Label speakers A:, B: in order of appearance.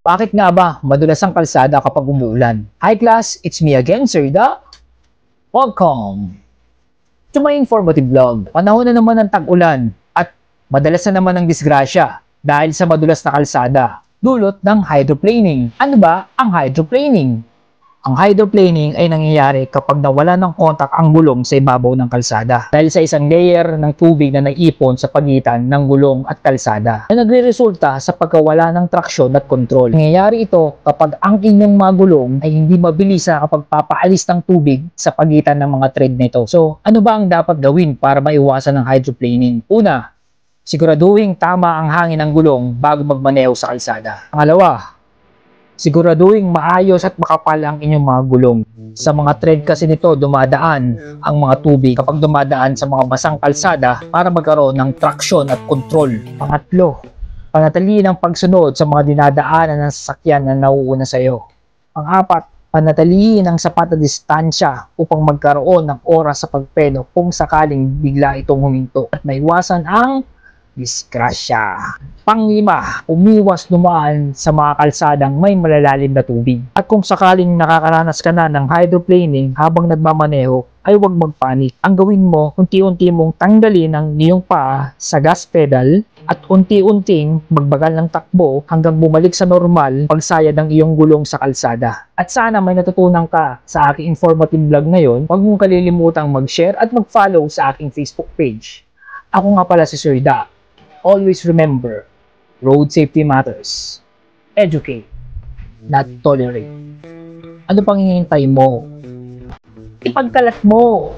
A: Bakit nga ba madulas ang kalsada kapag umuulan? Hi class, it's me again, Sir Da. Welcome to my informative vlog. Panahon na naman ng tag-ulan at madalas na naman ang disgrasya dahil sa madulas na kalsada. Dulot ng hydroplaning. Ano ba ang hydroplaning? Ang hydroplaning ay nangyayari kapag nawala ng kontak ang gulong sa ibabaw ng kalsada dahil sa isang layer ng tubig na naipon sa pagitan ng gulong at kalsada na nagre-resulta sa pagkawala ng traksyon at kontrol. Nangyayari ito kapag ang inyong mga gulong ay hindi mabilis sa kapagpapaalis ng tubig sa pagitan ng mga thread nito. So, ano ba ang dapat gawin para maiwasan ng hydroplaning? Una, siguraduhin tama ang hangin ng gulong bago magmaneho sa kalsada. Pangalawa, siguraduhin maayos at makapal ang inyong mga gulong. Sa mga thread kasi nito dumadaan ang mga tubig kapag dumadaan sa mga basang kalsada para magkaroon ng traksyon at kontrol. Pangatlo, panatilihin ang pagsunod sa mga dinadaanan ng sasakyan na nauuna sa iyo. Pang-apat, panatilihin ang sapat na distansya upang magkaroon ng oras sa pagpeno kung sakaling bigla itong huminto at maiwasan ang disgrasya. Panglima, umiwas dumaan sa mga kalsadang may malalalim na tubig. At kung sakaling nakakaranas ka na ng hydroplaning habang nagmamaneho, ay huwag magpanik. Ang gawin mo, unti-unti mong tanggalin ang iyong paa sa gas pedal at unti-unting magbagal ng takbo hanggang bumalik sa normal pagsayad ng iyong gulong sa kalsada. At sana may natutunan ka sa aking informative vlog ngayon. Huwag mong kalilimutang mag-share at mag-follow sa aking Facebook page. Ako nga pala si Sir Da. Always remember, road safety matters. Educate, not tolerate. Ano pang hihintay mo? Ipagkalat mo!